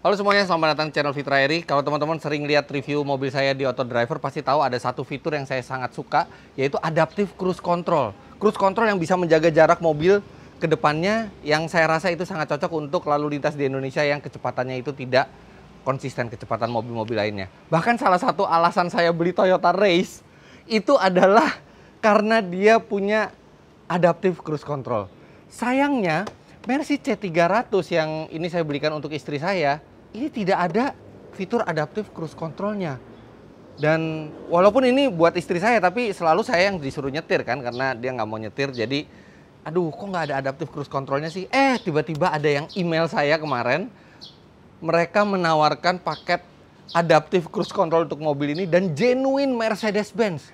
Halo semuanya, selamat datang di channel Fitra Eri. Kalau teman-teman sering lihat review mobil saya di Auto Driver, pasti tahu ada satu fitur yang saya sangat suka, yaitu Adaptive Cruise Control. Cruise Control yang bisa menjaga jarak mobil ke depannya, yang saya rasa itu sangat cocok untuk lalu lintas di Indonesia yang kecepatannya itu tidak konsisten kecepatan mobil-mobil lainnya. Bahkan salah satu alasan saya beli Toyota Race, itu adalah karena dia punya Adaptive Cruise Control. Sayangnya, Mercy C300 yang ini saya belikan untuk istri saya, ini tidak ada fitur Adaptive Cruise Control-nya. Dan walaupun ini buat istri saya, tapi selalu saya yang disuruh nyetir kan, karena dia nggak mau nyetir. Jadi, aduh kok nggak ada Adaptive Cruise Control-nya sih? Tiba-tiba ada yang email saya kemarin, mereka menawarkan paket Adaptive Cruise Control untuk mobil ini dan genuine Mercedes-Benz.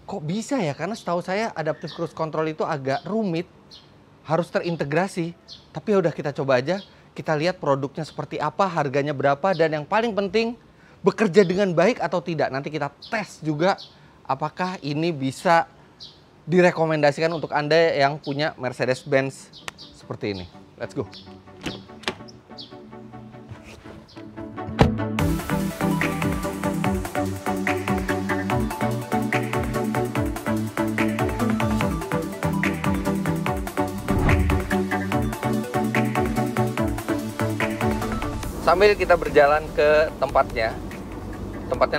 Kok bisa ya? Karena setahu saya Adaptive Cruise Control itu agak rumit, harus terintegrasi. Tapi ya udah, kita coba aja. Kita lihat produknya seperti apa, harganya berapa, dan yang paling penting bekerja dengan baik atau tidak. Nanti kita tes juga apakah ini bisa direkomendasikan untuk Anda yang punya Mercedes-Benz seperti ini. Let's go. Sambil kita berjalan ke tempatnya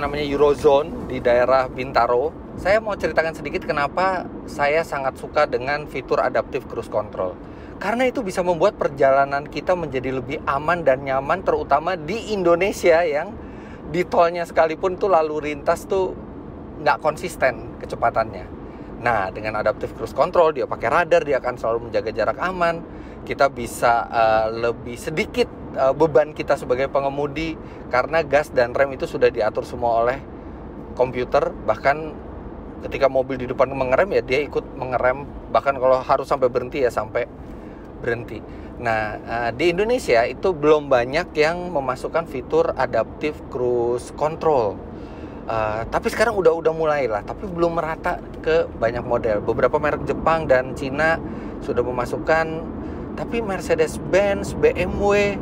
namanya Eurozone di daerah Bintaro. Saya mau ceritakan sedikit kenapa saya sangat suka dengan fitur Adaptive Cruise Control. Karena itu bisa membuat perjalanan kita menjadi lebih aman dan nyaman, terutama di Indonesia yang di tolnya sekalipun tuh lalu lintas tuh nggak konsisten kecepatannya. Nah, dengan Adaptive Cruise Control, dia pakai radar, dia akan selalu menjaga jarak aman. Kita bisa lebih sedikit beban kita sebagai pengemudi, karena gas dan rem itu sudah diatur semua oleh komputer. Bahkan ketika mobil di depan mengerem, ya dia ikut mengerem. Bahkan kalau harus sampai berhenti, ya sampai berhenti. Nah, di Indonesia itu belum banyak yang memasukkan fitur Adaptive Cruise Control. Tapi sekarang udah mulai lah, tapi belum merata ke banyak model. Beberapa merek Jepang dan Cina sudah memasukkan, tapi Mercedes-Benz, BMW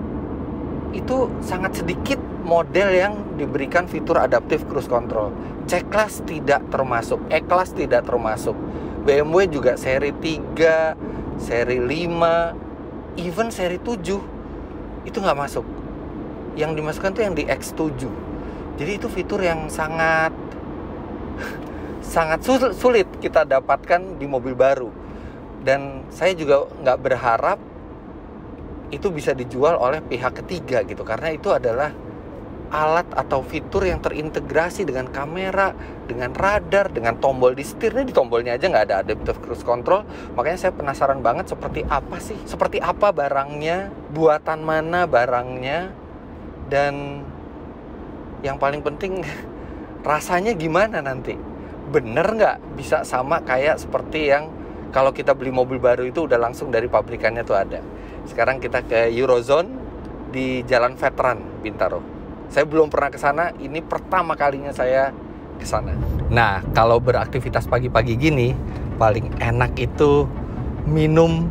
itu sangat sedikit model yang diberikan fitur Adaptive Cruise Control. C-Class tidak termasuk, E-Class tidak termasuk. BMW juga seri 3, seri 5, even seri 7 itu nggak masuk. Yang dimasukkan tuh yang di X7. Jadi itu fitur yang sangat sulit kita dapatkan di mobil baru. Dan saya juga nggak berharap itu bisa dijual oleh pihak ketiga gitu, karena itu adalah alat atau fitur yang terintegrasi dengan kamera, dengan radar, dengan tombol di setir. Ini di tombolnya aja nggak ada Adaptive Cruise Control. Makanya saya penasaran banget seperti apa barangnya, buatan mana barangnya, dan yang paling penting rasanya gimana nanti. Bener nggak bisa sama kayak seperti yang kalau kita beli mobil baru itu udah langsung dari pabrikannya tuh ada. Sekarang kita ke Eurozone di Jalan Veteran, Bintaro. Saya belum pernah ke sana, ini pertama kalinya saya ke sana. Nah, kalau beraktivitas pagi-pagi gini, paling enak itu minum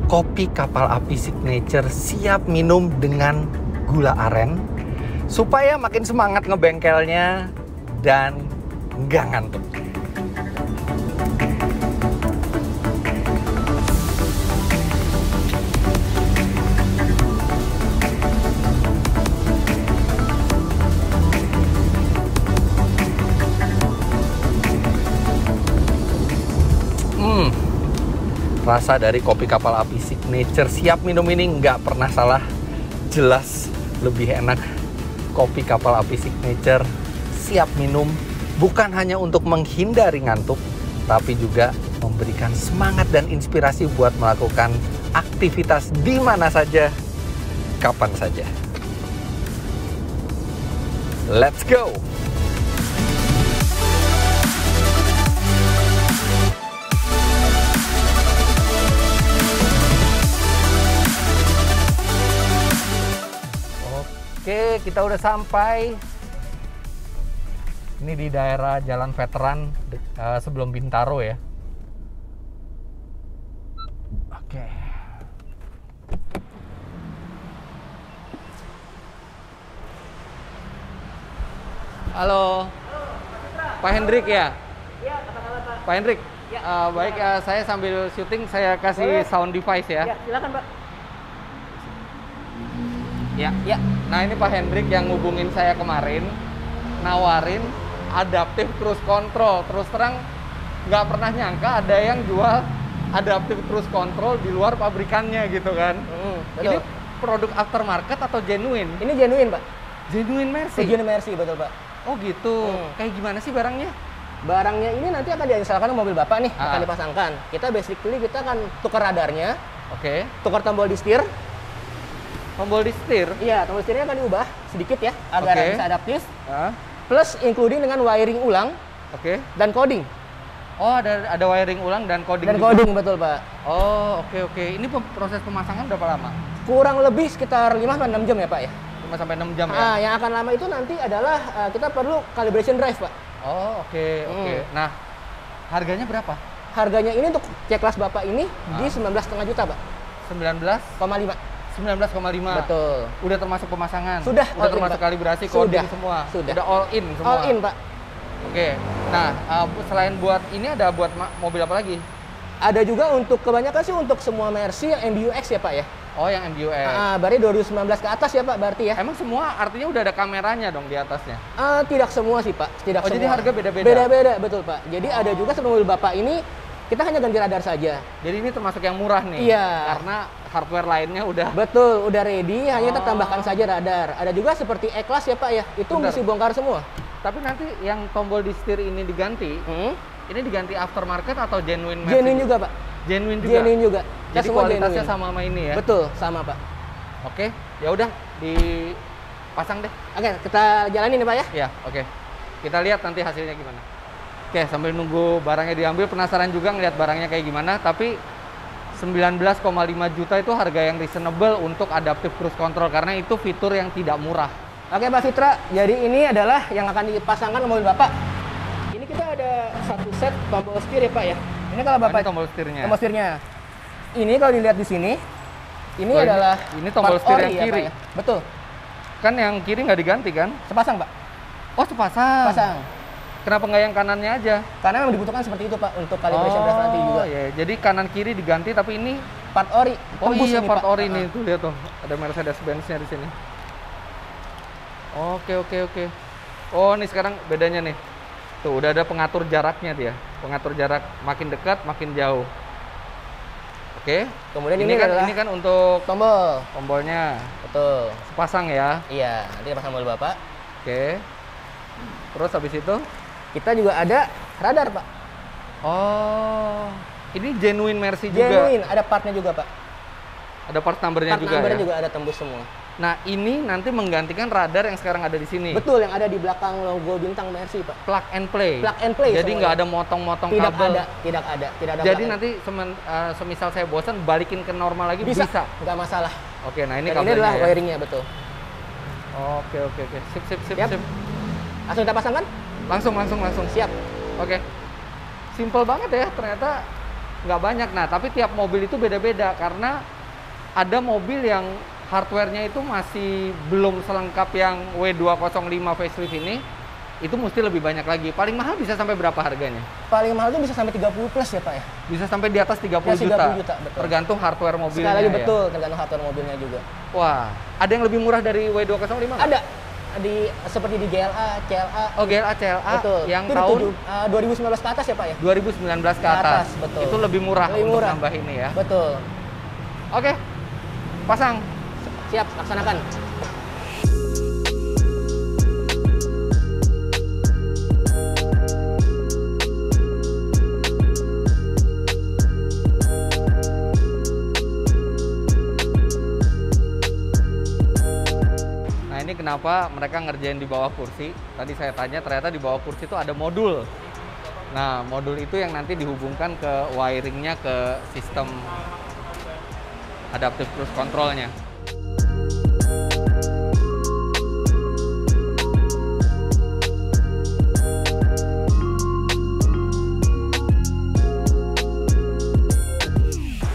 kopi kapal api signature siap minum dengan gula aren, supaya makin semangat ngebengkelnya dan nggak ngantuk. Rasa dari kopi kapal api signature siap minum ini nggak pernah salah. Jelas lebih enak. Kopi kapal api signature siap minum bukan hanya untuk menghindari ngantuk, tapi juga memberikan semangat dan inspirasi buat melakukan aktivitas di mana saja, kapan saja. Let's go! Oke, kita udah sampai. Ini di daerah Jalan Veteran sebelum Bintaro ya. Oke. Halo. Pak Hendrik ya? Iya, apa kabar Pak? Pak Hendrik, Ya. baik, saya sambil syuting saya kasih sound device ya. Ya, silakan Pak. Ya. Ya. Nah ini Pak Hendrik yang ngubungin saya kemarin, nawarin adaptive cruise control. Terus terang nggak pernah nyangka ada yang jual adaptive cruise control di luar pabrikannya gitu kan. Ini Betul. produk aftermarket atau genuine? Ini genuine Pak. Genuine Mercy? Genuine Mercy, betul Pak. Oh gitu. Kayak gimana sih barangnya? Barangnya ini nanti akan diinstalkan ke mobil Bapak nih, Ah. akan dipasangkan. Kita basically kita akan tukar radarnya, Oke. tukar tombol di setir. Tombol di setir. Iya, tombol setirnya akan diubah sedikit ya, agar Oke. bisa adaptif. Ah, Plus including dengan wiring ulang Oke. dan coding. Oh ada wiring ulang dan coding Dan juga. coding, betul Pak. Oh oke. Ini proses pemasangan berapa lama? Kurang lebih sekitar 5-6 jam ya Pak ya. 5 sampai 6 jam ya? Ah, yang akan lama itu nanti adalah kita perlu calibration drive Pak. Oh oke. Nah harganya berapa? Harganya ini untuk C-Class Bapak ini di 19,5 juta Pak. 19 19,5. 19,5. Betul. Udah termasuk pemasangan. Sudah, Udah all in, termasuk Pak. kalibrasi, Sudah. coding semua. Sudah. Udah all in semua. All in Pak. Oke. Nah selain buat ini ada buat mobil apa lagi? Ada juga untuk kebanyakan sih untuk semua Mercy yang MBUX ya Pak ya. Oh yang MBUX. Berarti 2019 ke atas ya Pak berarti ya. Emang semua artinya udah ada kameranya dong di atasnya? Tidak semua sih Pak, tidak Oh, semua. jadi harga beda-beda? Beda-beda, betul Pak. Jadi ada juga sama mobil Bapak ini kita hanya ganti radar saja. Jadi ini termasuk yang murah nih? Iya. Karena hardware lainnya udah... Betul, udah ready, hanya kita tambahkan saja radar. Ada juga seperti E-Class ya Pak ya, itu Bentar. mesti bongkar semua. Tapi nanti yang tombol di setir ini diganti, ini diganti aftermarket atau genuine Mercy? Genuine juga Pak. Genuine juga? Genuine juga. Kita Jadi semua kualitasnya genuine. sama ini ya? Betul, sama Pak. Oke, ya udah dipasang deh. Oke, kita jalanin ya Pak ya. Ya, oke. Kita lihat nanti hasilnya gimana. Oke, sambil nunggu barangnya diambil, penasaran juga ngeliat barangnya kayak gimana. Tapi 19,5 juta itu harga yang reasonable untuk adaptive cruise control karena itu fitur yang tidak murah. Oke Pak Fitra, jadi ini adalah yang akan dipasangkan ke mobil Bapak. Ini kita ada satu set tombol setir ya Pak ya. Ini kalau Bapak Ini tombol setirnya. tombol setirnya. Ini kalau dilihat di sini, ini Oh, adalah ini tombol part setir ori yang ya, Pak kiri. ya. Betul, Kan yang kiri nggak diganti kan? sepasang Pak. Oh, sepasang. Pasang. Kenapa nggak yang kanannya aja? Karena memang dibutuhkan seperti itu Pak untuk calibration drive nanti juga. Oh, iya. Jadi kanan kiri diganti tapi ini Part ori. oh tembus iya ini, part Pak. ori nih tuh lihat tuh. Ada Mercedes Benz-nya di sini. Oke. Oh, nih sekarang bedanya nih. Tuh udah ada pengatur jaraknya dia. Pengatur jarak makin dekat, makin jauh. Oke. Kemudian ini adalah kan untuk tombol. tombolnya Betul. sepasang ya. Iya, nanti dipasang mobil Bapak. Oke. Terus habis itu Kita juga ada radar Pak. oh, ini genuine Mercy juga. Genuine, ada partnya juga Pak. Ada part numbernya Part juga numbernya ya. juga ada tembus semua. Nah, ini nanti menggantikan radar yang sekarang ada di sini. Betul, yang ada di belakang logo bintang Mercy Pak. Plug and play. Plug and play Jadi semuanya. nggak ada motong-motong Tidak kabel. ada. Jadi plug and- nanti semisal saya bosan balikin ke normal lagi bisa. nggak masalah. Oke, nah ini Dan ini kabelnya adalah ya. wiringnya betul. Oke. Sip. Yap. Langsung kita pasangkan? Langsung. Siap. Oke. Simple banget ya, ternyata nggak banyak. Nah, tapi tiap mobil itu beda-beda karena ada mobil yang hardware-nya itu masih belum selengkap yang W205 facelift ini. Itu mesti lebih banyak lagi. Paling mahal bisa sampai berapa harganya? Paling mahal itu bisa sampai 30 plus ya Pak ya. Bisa sampai di atas 30 Ya, juta. 30 juta, betul. Tergantung hardware mobilnya. Sekali lagi ya. betul, tergantung hardware mobilnya juga. Wah, ada yang lebih murah dari W205 nggak? Ada seperti di GLA, CLA. Oh, GLA, CLA Betul. yang Itu tahun 2019 ke atas ya Pak ya? 2019 ke atas. betul. Itu lebih murah Lebih untuk murah. nambah ini ya. Betul. Oke. Pasang. Siap, laksanakan. Nah, ini kenapa mereka ngerjain di bawah kursi? Tadi saya tanya, ternyata di bawah kursi itu ada modul. Nah, modul itu yang nanti dihubungkan ke wiringnya ke sistem adaptive cruise controlnya.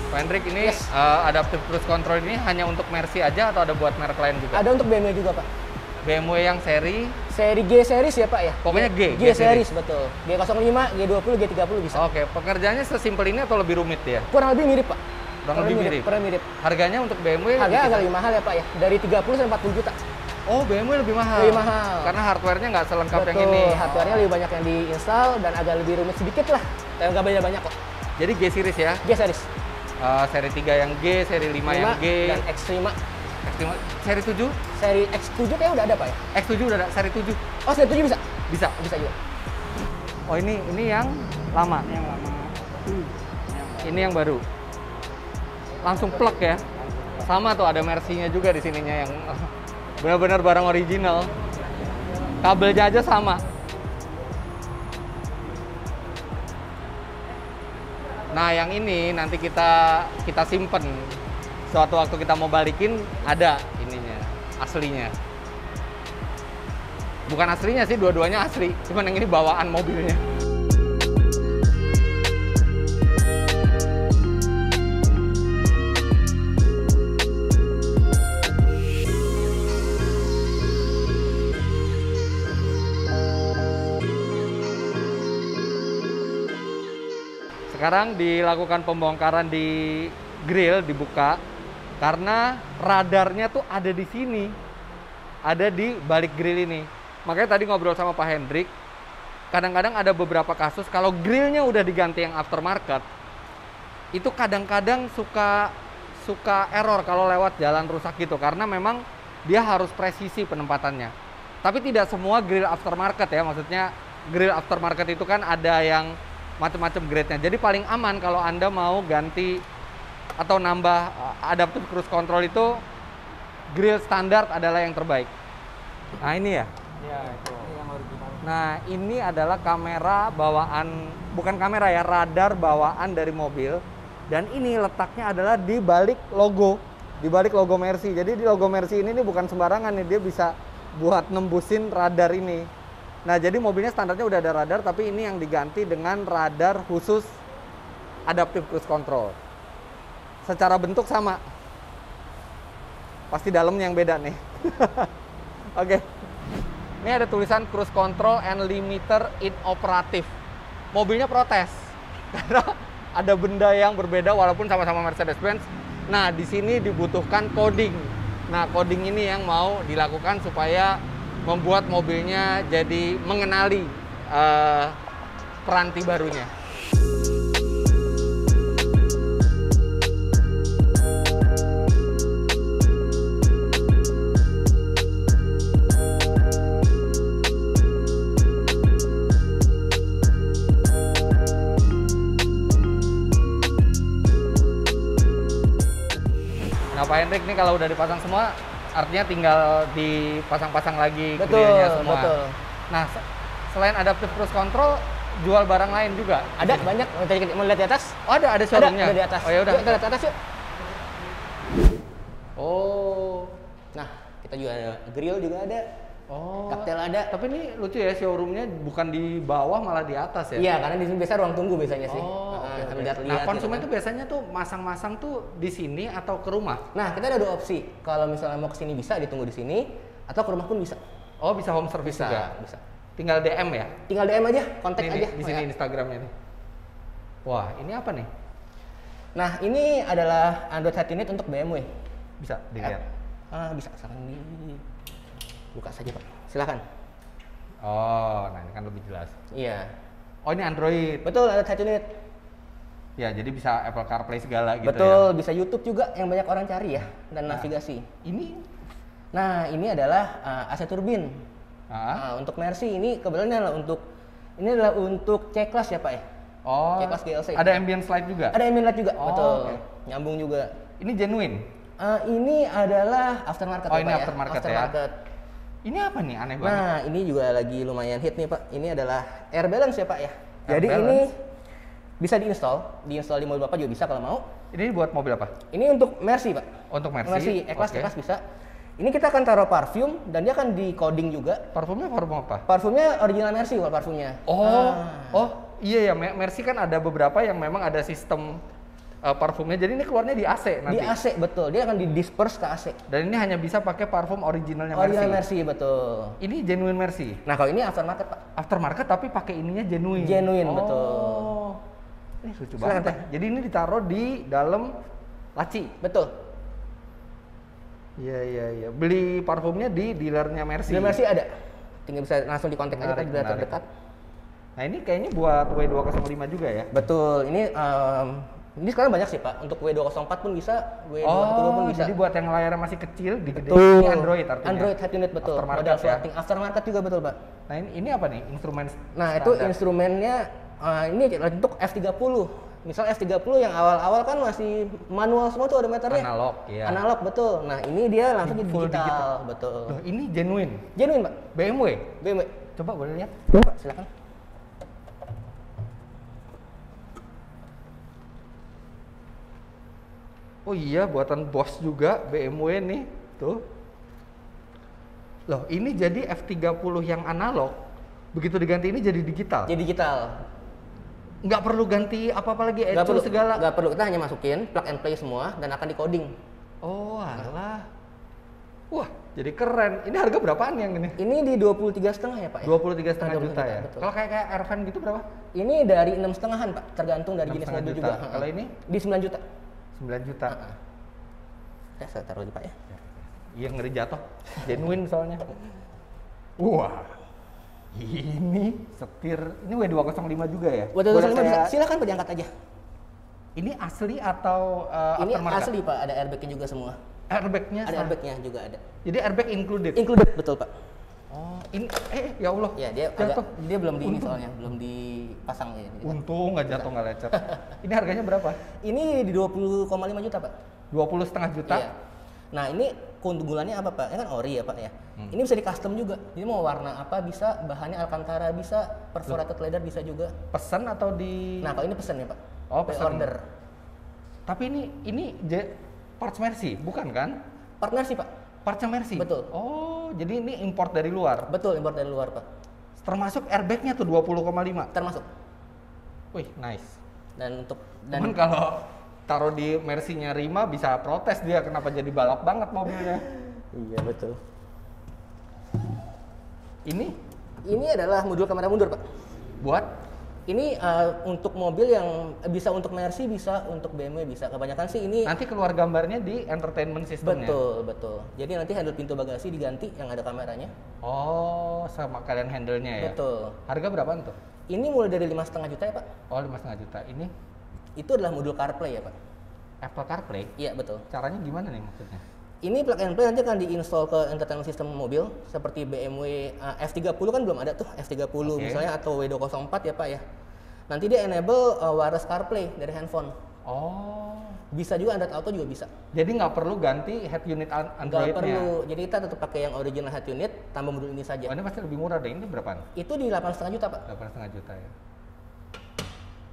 Pak Hendrik, ini adaptive cruise control ini hanya untuk Mercy aja atau ada buat merek lain juga? Ada untuk BMW juga Pak. BMW yang seri G series ya Pak ya? Pokoknya G series, betul. G05, G20, G30 bisa. Oke, pekerjaannya sesimpel ini atau lebih rumit ya? Kurang lebih mirip Pak. Kurang lebih mirip. Kurang mirip. Harganya untuk BMW Harganya agak lebih mahal ya Pak ya? Dari 30 sampai 40 juta. Oh, BMW lebih mahal. Lebih mahal. Karena hardware-nya nggak selengkap betul, yang ini. Hardware-nya lebih banyak yang diinstal dan agak lebih rumit sedikit lah. Tapi nggak banyak kok. Jadi G series ya? G series. Seri 3 yang G, seri 5 yang G. Dan X5. X5. Seri 7? Seri X7 kayaknya udah ada Pak ya? X7 udah ada, seri 7. Oh, seri 7 bisa? Bisa? Bisa juga. Oh, ini yang lama? Ini yang lama. Ini yang baru? Langsung plug ya? Sama tuh, ada Mercy-nya juga di sininya yang benar-benar barang original. Kabelnya aja sama. Nah, yang ini nanti kita simpen. Suatu waktu kita mau balikin, ada ininya, aslinya. Bukan aslinya sih, dua-duanya asli. Cuman yang ini bawaan mobilnya. Sekarang dilakukan pembongkaran di grill, dibuka. Karena radarnya tuh ada di sini. Ada di balik grill ini. Makanya tadi ngobrol sama Pak Hendrik, kadang-kadang ada beberapa kasus kalau grillnya udah diganti yang aftermarket, itu kadang-kadang suka error kalau lewat jalan rusak gitu, karena memang dia harus presisi penempatannya. Tapi tidak semua grill aftermarket ya, maksudnya grill aftermarket itu kan ada yang macam-macam grade-nya. Jadi paling aman kalau Anda mau ganti atau nambah adaptive cruise control itu, grill standar adalah yang terbaik. Nah ini ya? Iya, itu yang original. Nah ini adalah kamera bawaan, bukan kamera ya, radar bawaan dari mobil. Dan ini letaknya adalah di balik logo, Mercy. Jadi di logo Mercy ini bukan sembarangan nih, dia bisa buat nembusin radar ini. Nah jadi mobilnya standarnya udah ada radar, tapi ini yang diganti dengan radar khusus adaptive cruise control. Secara bentuk sama, pasti dalamnya yang beda nih. Oke. Ini ada tulisan cruise control and limiter inoperative. Mobilnya protes karena ada benda yang berbeda walaupun sama-sama Mercedes-Benz. Nah, di sini dibutuhkan coding. Nah, coding ini yang mau dilakukan supaya membuat mobilnya jadi mengenali peranti barunya. Nah, Pak Hendrik nih kalau udah dipasang semua, artinya tinggal dipasang-pasang lagi grillnya semua. Betul. Nah, selain adaptive cruise control, jual barang lain juga? Ada banyak. Mau lihat di atas? Oh, ada showroomnya? Ada di atas. Oh ya udah. Kita lihat atas yuk. Oh. Nah, kita juga ada grill juga ada. Oh. Cocktail ada. Tapi ini lucu ya, showroomnya bukan di bawah malah di atas ya? Iya, karena di sini biasa ruang tunggu biasanya sih. Oh, okay. Lihat-lihat. Nah, konsumen tuh biasanya tuh masang-masang tuh di sini atau ke rumah? Nah, kita ada dua opsi. Kalau misalnya mau ke sini bisa ditunggu di sini, atau ke rumah pun bisa. Oh, bisa home service juga? Bisa. Tinggal DM ya? Tinggal DM aja, kontak aja. Di sini Instagramnya nih. Wah, ini apa nih? Nah, ini adalah Android Head Unit untuk BMW. Bisa dilihat? Bisa. Sekarang buka saja Pak. Silakan. Oh, nah ini kan lebih jelas. Iya. Oh, ini Android. Betul, Android Head Unit. Ya, jadi bisa Apple CarPlay segala gitu. Betul, ya? bisa YouTube juga yang banyak orang cari ya, dan navigasi. Ini? Nah, ini adalah AC turbin. Nah, untuk Mercy ini kebetulan adalah untuk C-Class ya Pak ya. Oh. C-Class GLC. Ada ambient slide juga? Ada ambient light juga, betul. Okay. Nyambung juga. Ini genuine? Ini adalah aftermarket. Oh, ini Pak, aftermarket ya? Ini apa nih aneh banget? Nah, ini juga lagi lumayan hit nih Pak. Ini adalah air balance ya Pak ya. Jadi balance. ini bisa diinstal di mobil Bapak juga bisa kalau mau. Ini buat mobil apa? Ini untuk Mercy Pak. Untuk Mercy? Mercy E-Class, okay. E-Class bisa. Ini kita akan taruh parfum dan dia akan di coding juga. Parfumnya parfum apa? Parfumnya original Mercy kalau parfumnya. Oh, iya ya, Mercy kan ada beberapa yang memang ada sistem parfumnya. Jadi ini keluarnya di AC nanti. Di AC betul, dia akan didisperse ke AC. Dan ini hanya bisa pakai parfum originalnya Original Mercy. Mercy betul. Ini genuine Mercy. Nah kalau ini aftermarket pak. Aftermarket tapi pakai ininya genuine. Genuine betul. Ini lucu Silakan, banget. Jadi ini ditaruh di dalam laci. Betul. Iya. Beli parfumnya di dealernya Mercy. Di Mercy ada. Tinggal bisa langsung dikontak aja ke dealer Menarik. terdekat. Nah ini kayaknya buat W205 juga ya? Betul. Ini sekarang banyak sih pak. Untuk W204 pun bisa, W212 pun bisa. Jadi buat yang layarnya masih kecil, digedein. Betul. Ini Android artinya? Android head unit betul. Aftermarket Modal ya? floating. Aftermarket juga betul pak. Nah ini apa nih? Instrumen Nah itu standar. instrumennya, ini untuk F30. Misal F30 yang awal-awal kan masih manual semua tuh odometernya. Analog, iya. Analog betul. Nah ini dia langsung jadi Full digital. Betul. Loh, ini genuine? Genuine pak. BMW? BMW. Coba boleh lihat? Pak silakan. Oh iya, buatan Bosch juga, BMW nih, tuh. Loh, ini jadi F30 yang analog, begitu diganti ini jadi digital? Jadi digital. Nggak perlu ganti apa-apa lagi, Nggak ECU perlu, segala? nggak perlu, kita hanya masukin plug and play semua dan akan di-coding. Oh alah. Wah, jadi keren. Ini harga berapaan yang ini? Ini di 23,5 ya pak ya? 23,5 23 juta ya? betul. Kalau kayak Airvan gitu berapa? Ini dari 6,5-an pak, tergantung dari jenis 6,5 mobil juta. juga. Kalau ini? Di 9 juta. 9 juta. Ya saya taruh di pak ya. Iya, ngeri jatuh. Genuine soalnya. Wah. Ini setir, ini W205 juga ya? Waduh, Boleh bisa. saya- Silakan pak diangkat aja. Ini asli atau Ini aftermarket? asli pak, ada airbagnya juga semua. Airbagnya Ada sama. airbagnya juga ada. Jadi airbag included? Included betul pak. Oh, ini ya Allah. Ya dia jatuh. dia belum di ini Untung. soalnya, belum dipasang ya. Untung nggak jatuh, nggak lecet. Ini harganya berapa? Ini di 20,5 juta pak. 20,5 juta? Iya. Nah ini keunggulannya apa pak? Ini kan ori ya pak ya. Ini bisa di custom juga. Jadi mau warna apa bisa, bahannya Alcantara bisa, perforated leather bisa juga. Pesan atau di... Nah kalau ini pesen ya pak. Oh, pesen. Order. Tapi ini parts Mercy, bukan kan? Partner sih pak. Partsnya Mercy? Betul. Oh, jadi ini import dari luar? Betul import dari luar pak. Termasuk airbagnya tuh 20,5? Termasuk. Wih, nice. Dan untuk Cuman kalau taruh di Mercy-nya Rima bisa protes dia kenapa jadi balap banget mobilnya. iya betul. Ini adalah modul kamera mundur pak. buat Ini untuk mobil yang bisa untuk Mercy, bisa untuk BMW, bisa. Kebanyakan sih ini nanti keluar gambarnya di entertainment systemnya. betul. Jadi nanti handle pintu bagasi diganti yang ada kameranya. Oh, sama kalian handle-nya ya? Betul. Harga berapaan tuh? Ini mulai dari 5,5 juta ya pak. Oh, 5,5 juta. Ini Itu adalah modul CarPlay ya pak. Apple CarPlay? Iya betul. Caranya gimana nih maksudnya? Ini plug and play nanti akan diinstal ke entertainment system mobil seperti BMW F30 kan belum ada tuh F30 Oke. misalnya atau W204 ya pak ya. Nanti dia enable wireless CarPlay dari handphone. Oh, Bisa juga Android Auto juga bisa. jadi nggak perlu ganti head unit Nggak Android-nya? perlu. Jadi kita tetap pakai yang original head unit tambah modul ini saja. Oh, ini pasti lebih murah deh. Ini berapaan? Itu di 8,5 juta pak. 8,5 juta ya.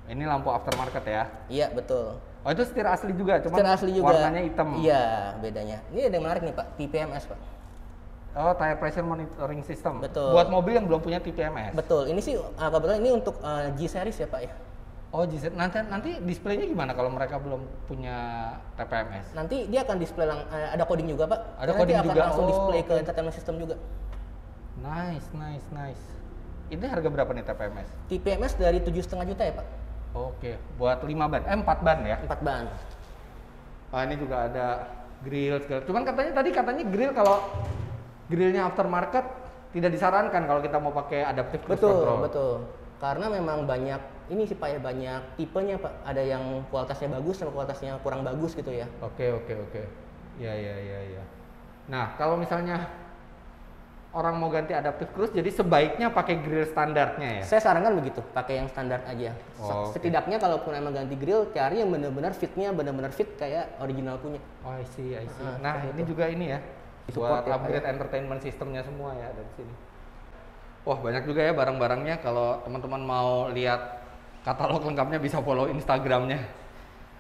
Ini lampu aftermarket ya? Iya betul. Oh, itu setir asli juga, cuma Setir asli juga. warnanya hitam. Iya bedanya. Ini ada yang menarik nih pak, TPMS pak. Oh, tire pressure monitoring system. Betul. Buat mobil yang belum punya TPMS. Betul. Ini sih kebetulan ini untuk G series ya pak ya. Oh, GZ. Nanti displaynya gimana kalau mereka belum punya TPMS? Nanti dia akan display ada coding juga pak. Ada Nanti coding akan juga. langsung Oh, display ke oke. entertainment system juga. Nice. Ini harga berapa nih TPMS? TPMS dari 7,5 juta ya pak. Oke, buat 5 ban. 4 ban ya? 4 ban. Ah, ini juga ada grill segala. Cuman katanya grill kalau grillnya aftermarket tidak disarankan kalau kita mau pakai adaptive cruise control. Betul. Karena memang banyak ini sih pak ya, banyak tipenya pak. Ada yang kualitasnya bagus sama kualitasnya kurang bagus gitu ya. Oke. Ya. Nah, kalau misalnya orang mau ganti adaptive cruise, jadi sebaiknya pakai grill standarnya ya? Saya sarankan begitu, pakai yang standar aja. Oh, oke. Setidaknya kalaupun emang ganti grill, cari yang benar-benar fitnya benar-benar fit kayak original punya. Oh, I see. Ah, Nah, seperti ini itu. juga ini ya, Support buat ya, upgrade Pak, entertainment sistemnya semua ya dari sini. Wah, banyak juga ya barang-barangnya. Kalau teman-teman mau lihat katalog lengkapnya bisa follow Instagramnya.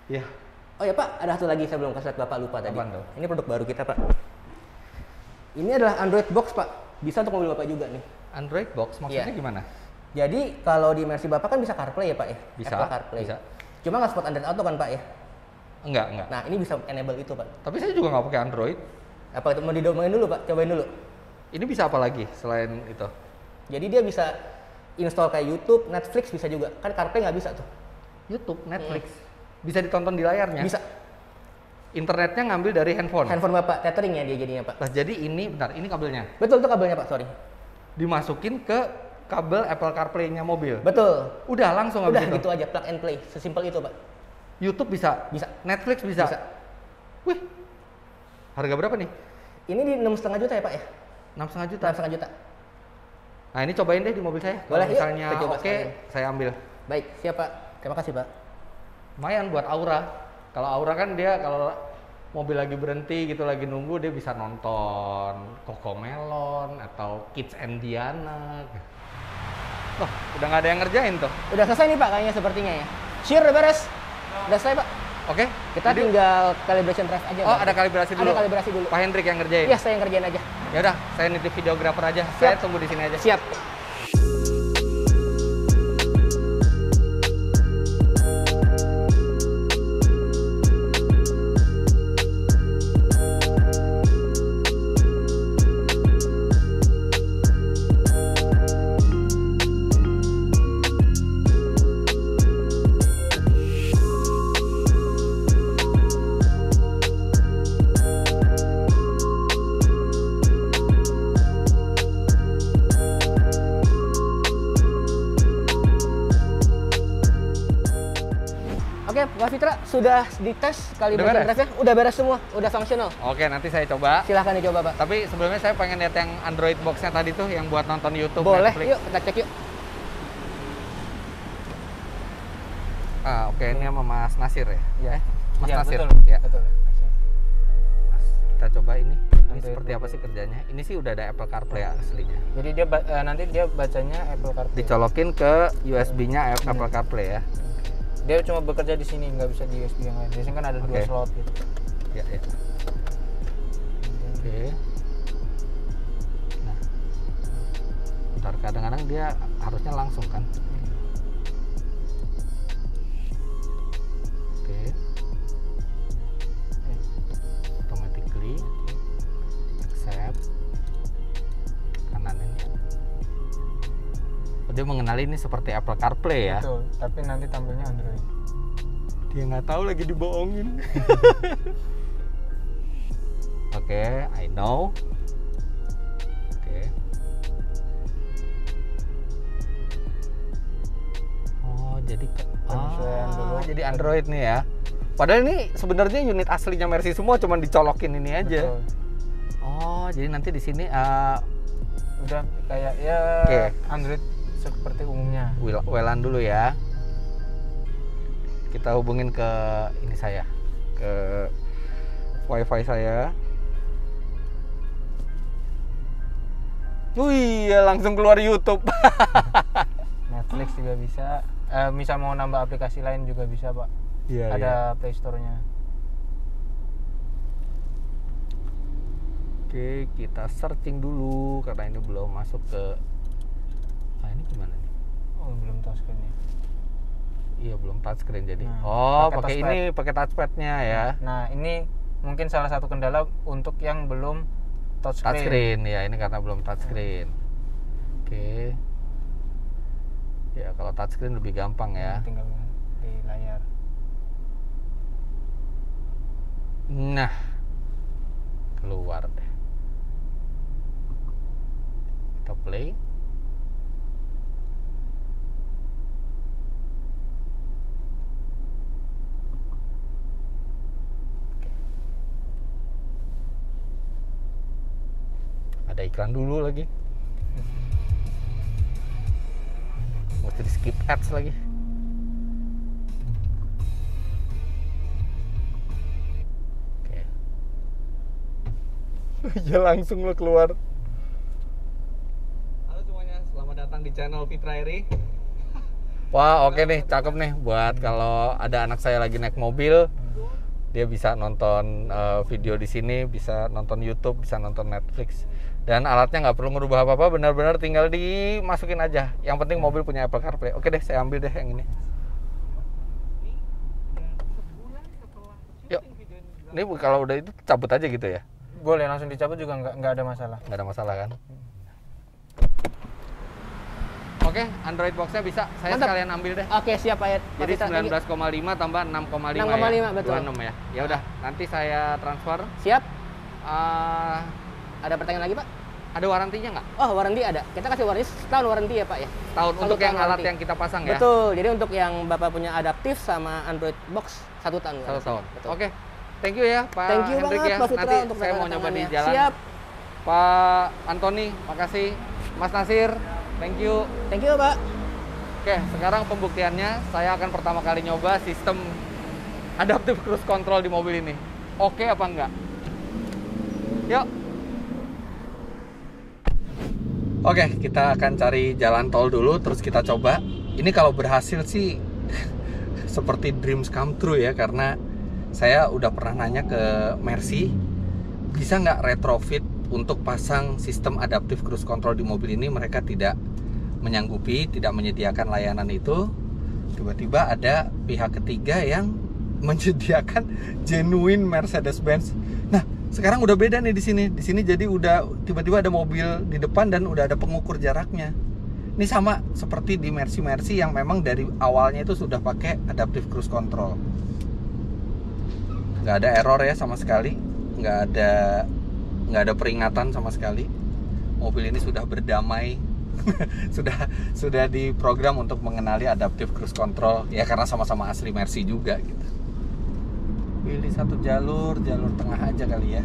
Ya, Oh ya pak, ada satu lagi saya belum kasih lihat bapak lupa tadi. Apaan tuh? Ini produk baru kita pak. Ini adalah Android box pak. Bisa untuk mobil bapak juga nih. Android box maksudnya Iya. gimana? Jadi kalau di Mercy bapak kan bisa CarPlay ya pak ya? Bisa, Apple CarPlay. bisa. Cuma nggak support Android Auto kan pak ya? Enggak. Nah, ini bisa enable itu, Pak. Tapi saya juga nggak pakai Android. Apa itu mau didomain dulu, Pak? Cobain dulu. Ini bisa apa lagi selain itu? Jadi dia bisa install kayak YouTube, Netflix bisa juga. Kan CarPlay nggak bisa tuh. YouTube, Netflix. Bisa ditonton di layarnya? Bisa. Internetnya ngambil dari handphone? Handphone Bapak, tethering ya dia jadinya, Pak. Nah, jadi ini, bentar, ini kabelnya? Betul, itu kabelnya, Pak, sorry. Dimasukin ke kabel Apple CarPlay-nya mobil? Betul. Udah, langsung Udah habis itu? gitu aja, plug and play. Sesimpel itu, Pak. YouTube bisa? Bisa. Netflix bisa? Bisa. Wih, harga berapa nih? Ini di 6,5 juta ya, Pak ya? 6,5 juta? 6,5 juta. Nah, ini cobain deh di mobil saya. Kalau Boleh, yuk, misalnya kita coba oke, sekalian. saya ambil. Baik, siap, Pak. Terima kasih, Pak. Lumayan buat Aura. Kalau Aura kan dia kalau mobil lagi berhenti gitu, lagi nunggu, dia bisa nonton Cocomelon atau Kids and Diana. Loh, udah nggak ada yang ngerjain tuh. Udah selesai nih, Pak, kayaknya sepertinya ya. Sure, udah beres. Udah selesai, Pak. Oke, Kita jadi- tinggal calibration drive aja. Oh, Pak. ada kalibrasi dulu. Ada kalibrasi dulu. Pak Hendrik yang ngerjain. Iya, saya yang kerjain aja. Ya udah, saya nitip videografer aja. Siap. Saya tunggu di sini aja. Siap. Oke, Pak Fitra, sudah dites calibration beres? drive-nya? Udah beres semua, udah functional. Oke, nanti saya coba. Silahkan dicoba, Pak. Tapi sebelumnya saya pengen lihat yang Android box-nya tadi tuh, yang buat nonton YouTube, Boleh, Netflix. yuk kita cek yuk. Ah, oke, ini sama Mas Nasir ya? Iya. Mas Iya, Nasir. betul. Ya. Betul. Mas, kita coba ini. Ini Android seperti apa sih kerjanya? Ini sih udah ada Apple CarPlay aslinya. Jadi dia nanti dia bacanya Apple CarPlay. Dicolokin ke USB-nya Apple CarPlay ya. Dia cuma bekerja di sini, nggak bisa di USB yang lain. Biasanya kan ada dua Oke. slot gitu. Ya. Oke. Nah, bentar, kadang-kadang dia harusnya langsung kan? Oke. Automatically accept kanan ini. Oh, dia mengenali ini seperti Apple CarPlay ya. Betul, tapi nanti tampilnya Android. Dia nggak tahu lagi dibohongin. Oke, I know. Oke. Oh, jadi Penyesuaian dulu. jadi Android nih ya. Padahal ini sebenarnya unit aslinya Mercy semua, cuman dicolokin ini aja. Betul. Oh, jadi nanti di sini Udah kayak ya Oke. Android seperti umumnya. Welan dulu ya. Kita hubungin ke ini saya, ke WiFi saya. Wih, ya langsung keluar YouTube. Netflix juga bisa. Misal mau nambah aplikasi lain juga bisa, Pak. Iya, Ada iya. Play Store-nya. Oke, kita searching dulu karena ini belum masuk ke. Ah, ini gimana nih? Oh, belum touchscreen ya. Iya, belum touchscreen jadi. Nah, Oh, pakai pakai touchpad. ini, pakai touchpadnya ya. Nah, ini mungkin salah satu kendala untuk yang belum touchscreen. Touchscreen ya, ini karena belum touchscreen. Oke. Ya, kalau touchscreen lebih gampang ya. Tinggal di layar. Nah, keluar deh. Kita play. Oke. Ada iklan dulu lagi. Mesti di skip ads lagi. Oke. Ya langsung lo keluar. Halo semuanya, selamat datang di channel Fitra Eri. Wah, oke nih, cakep nih buat kalau ada anak saya lagi naik mobil, dia bisa nonton video di sini, bisa nonton YouTube, bisa nonton Netflix. Dan alatnya nggak perlu ngerubah apa-apa, benar-benar tinggal dimasukin aja. Yang penting mobil punya Apple CarPlay. Oke deh, saya ambil deh yang ini. Ini kalau udah itu cabut aja gitu ya? Boleh langsung dicabut juga nggak ada masalah. Nggak ada masalah kan? Oke, Android box-nya bisa. Saya Mantap. sekalian ambil deh. Oke, siap Pak. Jadi 19,5 tambah 6,5 6,5, ya? betul. 26 ya? Ya udah, nanti saya transfer. Siap. Eh, Ada pertanyaan lagi Pak? ada warantinya nggak? Oh, waranti ada. Kita kasih waranti setahun waranti ya Pak ya? Tahun Satu untuk yang tahun alat waranti. yang kita pasang ya? Betul. Jadi untuk yang Bapak punya adaptif sama Android box 1 tahun. 1 tahun. Betul. Oke. Thank you ya Pak Thank you Hendrik banget ya. Pak Fitra Nanti untuk saya mau nyoba di tangannya. jalan. Siap. Pak Antoni, makasih. Mas Nasir, thank you. Thank you Pak. Oke, sekarang pembuktiannya saya akan pertama kali nyoba sistem adaptive cruise control di mobil ini. Oke apa enggak? Yuk. Oke, kita akan cari jalan tol dulu, terus kita coba. Ini kalau berhasil sih seperti dreams come true ya, karena saya udah pernah nanya ke Mercy, bisa nggak retrofit untuk pasang sistem adaptive cruise control di mobil ini. Mereka tidak menyanggupi, tidak menyediakan layanan itu. Tiba-tiba ada pihak ketiga yang menyediakan genuine Mercedes-Benz. Nah, sekarang udah beda nih di sini. Di sini jadi udah tiba-tiba ada mobil di depan dan udah ada pengukur jaraknya. Ini sama seperti di Mercy yang memang dari awalnya itu sudah pakai adaptive cruise control. Nggak ada error ya sama sekali, nggak ada peringatan sama sekali. Mobil ini sudah berdamai. sudah diprogram untuk mengenali adaptive cruise control ya, karena sama-sama asli Mercy juga gitu. Pilih satu jalur tengah aja kali ya.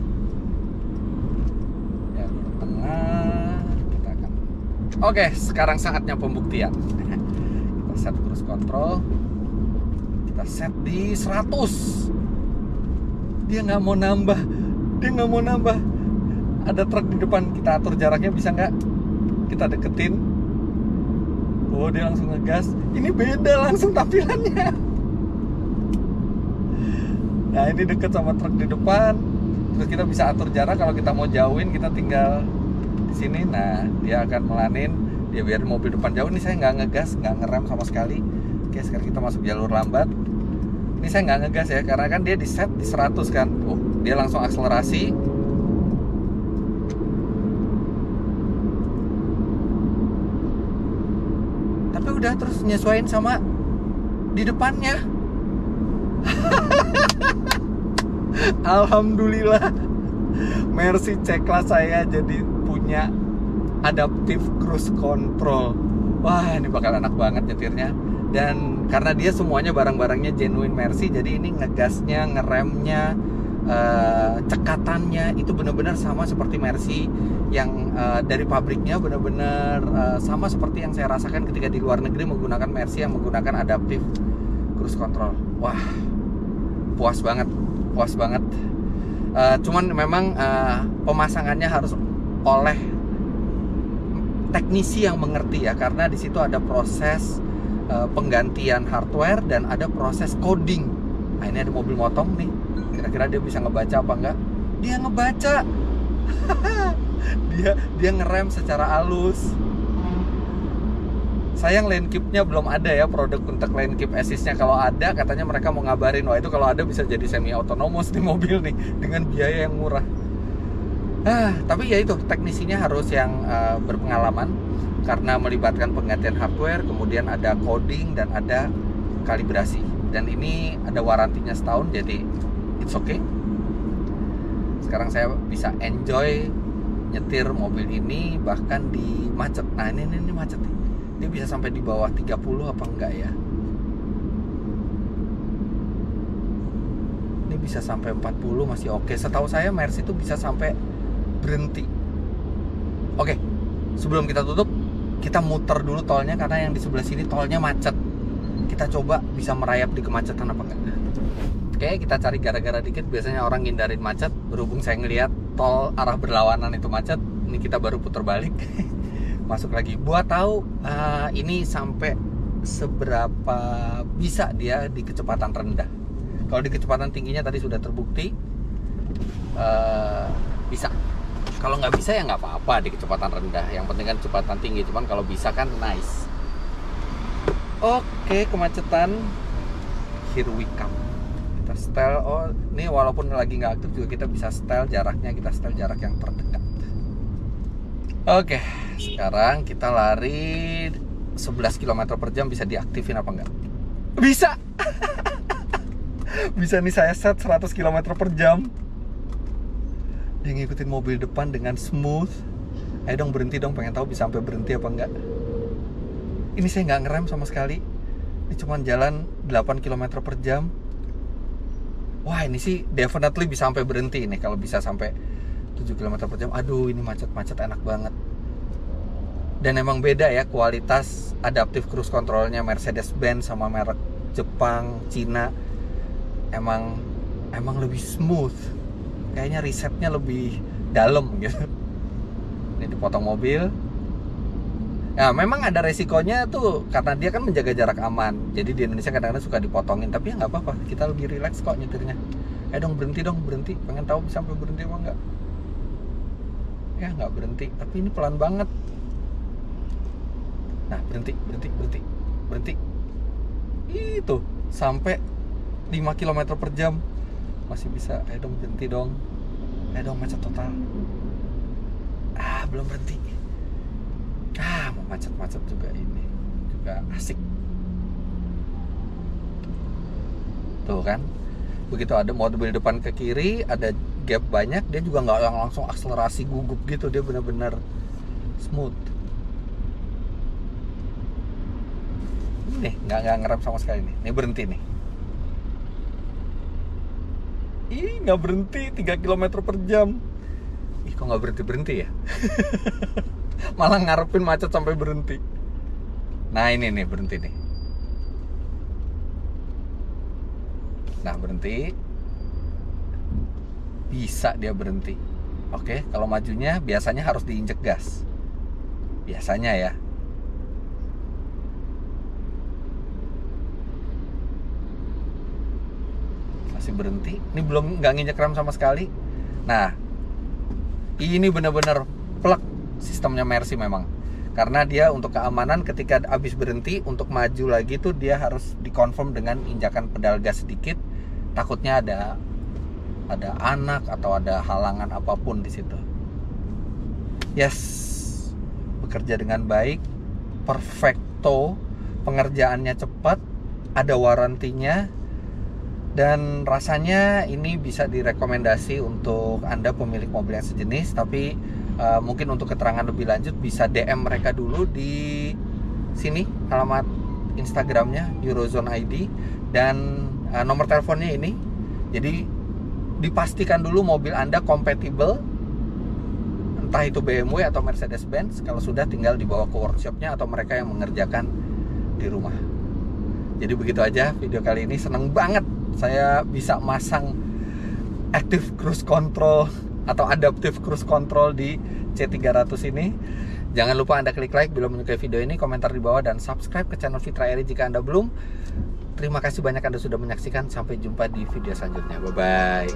Jalur tengah kita akan. Oke, sekarang saatnya pembuktian. Kita set cruise control. Kita set di 100. Dia nggak mau nambah. Ada truk di depan, kita atur jaraknya bisa nggak? Kita deketin. Oh, dia langsung ngegas. Ini beda langsung tampilannya. Nah, ini deket sama truk di depan. Terus kita bisa atur jarak. Kalau kita mau jauhin, kita tinggal di sini. Nah, dia akan melanin. Dia biar mobil depan jauh. Ini saya nggak ngegas, nggak ngerem sama sekali. Oke, sekarang kita masuk jalur lambat. Ini saya nggak ngegas ya, karena kan dia di set di 100 kan. Oh, dia langsung akselerasi. Tapi udah terus nyesuaiin sama di depannya. Alhamdulillah, Mercy C-Class saya jadi punya adaptive cruise control. Wah, ini bakal enak banget nyetirnya. Dan karena dia semuanya barang-barangnya genuine Mercy, jadi ini ngegasnya, ngeremnya, cekatannya itu benar-benar sama seperti Mercy yang dari pabriknya, benar-benar sama seperti yang saya rasakan ketika di luar negeri menggunakan Mercy yang menggunakan adaptive cruise control. Wah, puas banget. Cuman memang pemasangannya harus oleh teknisi yang mengerti ya, karena di situ ada proses penggantian hardware dan ada proses coding. Nah, ini ada mobil motong nih. Kira-kira dia bisa ngebaca apa enggak? Dia ngebaca. dia ngerem secara halus. Sayang lane keep-nya belum ada ya, produk untuk lane keep assist-nya. Kalau ada, katanya mereka mau ngabarin. Wah, itu kalau ada bisa jadi semi autonomous di mobil nih dengan biaya yang murah. Tapi ya itu, teknisinya harus yang berpengalaman karena melibatkan penggantian hardware, kemudian ada coding dan ada kalibrasi. Dan ini ada warantinya setahun, jadi it's okay. Sekarang saya bisa enjoy nyetir mobil ini bahkan di macet. Nah, ini macet nih. Dia bisa sampai di bawah 30 apa enggak ya? Ini bisa sampai 40 masih oke. Setahu saya Mercy itu bisa sampai berhenti. Oke, sebelum kita tutup, kita muter dulu tolnya karena yang di sebelah sini tolnya macet. Kita coba bisa merayap di kemacetan apa enggak. Oke, kita cari gara-gara dikit. Biasanya orang ngindarin macet. Berhubung saya ngelihat tol arah berlawanan itu macet, ini kita baru putar balik. Masuk lagi. Buat tahu ini sampai seberapa bisa dia di kecepatan rendah. Kalau di kecepatan tingginya tadi sudah terbukti bisa. Kalau nggak bisa ya nggak apa-apa di kecepatan rendah. Yang penting kan kecepatan tinggi. Cuman kalau bisa kan nice. Oke, kemacetan. Here we come. Kita Kita setel. Oh, ini walaupun lagi nggak aktif juga kita bisa setel jaraknya. Kita setel jarak yang terdekat. Oke, sekarang kita lari 11 km per jam. Bisa diaktifin apa enggak? Bisa. Bisa nih, saya set 100 km per jam. Dia ngikutin mobil depan dengan smooth. Ayo dong berhenti dong, pengen tahu bisa sampai berhenti apa enggak. Ini saya nggak ngerem sama sekali. Ini cuma jalan 8 km per jam. Wah, ini sih definitely bisa sampai berhenti nih kalau bisa sampai 7 km per jam. Aduh, ini macet-macet enak banget. Dan emang beda ya kualitas adaptive cruise controlnya Mercedes-Benz sama merek Jepang, Cina. Emang lebih smooth. Kayaknya risetnya lebih dalam gitu. Ini dipotong mobil. Nah, memang ada resikonya tuh karena dia kan menjaga jarak aman. Jadi di Indonesia kadang-kadang suka dipotongin, tapi ya nggak apa-apa. Kita lebih relax kok nyetirnya. Dong berhenti. Pengen tahu bisa sampai berhenti apa enggak? Ya nggak berhenti, tapi ini pelan banget. Nah, berhenti. Itu sampai 5 km per jam. Masih bisa. Dong berhenti dong. Macet total. Belum berhenti. Mau macet-macet juga ini. Juga asik. Tuh kan. Begitu ada mobil depan ke kiri, ada gap banyak, dia juga nggak langsung akselerasi gugup gitu. Dia benar-benar smooth. Nih, nggak ngerem sama sekali nih. Ini berhenti nih. Nggak berhenti, 3 km per jam. Kok nggak berhenti ya? Malah ngarepin macet sampai berhenti. Nah, ini nih berhenti nih. Nah, berhenti. Bisa dia berhenti. Oke, kalau majunya biasanya harus diinjek gas. Biasanya ya. Masih berhenti. Ini belum, nggak nginjek rem sama sekali. Nah, ini benar-benar plek sistemnya Mercy memang. Karena dia untuk keamanan ketika habis berhenti untuk maju lagi tuh dia harus dikonfirm dengan injakan pedal gas sedikit. Takutnya ada anak atau ada halangan apapun di situ. Yes, bekerja dengan baik, perfecto, pengerjaannya cepat, ada warantinya. Dan rasanya ini bisa direkomendasi untuk Anda pemilik mobil yang sejenis. Tapi mungkin untuk keterangan lebih lanjut bisa DM mereka dulu di sini, alamat Instagramnya Eurozone ID dan nomor teleponnya ini. Jadi dipastikan dulu mobil Anda kompatibel, entah itu BMW atau Mercedes-Benz. Kalau sudah, tinggal dibawa ke workshopnya atau mereka yang mengerjakan di rumah. Jadi begitu aja video kali ini. Seneng banget saya bisa masang active cruise control atau adaptive cruise control di C300 ini. Jangan lupa Anda klik like bila menyukai video ini, komentar di bawah, dan subscribe ke channel Fitra Eri jika Anda belum. Terima kasih banyak Anda sudah menyaksikan. Sampai jumpa di video selanjutnya. Bye-bye.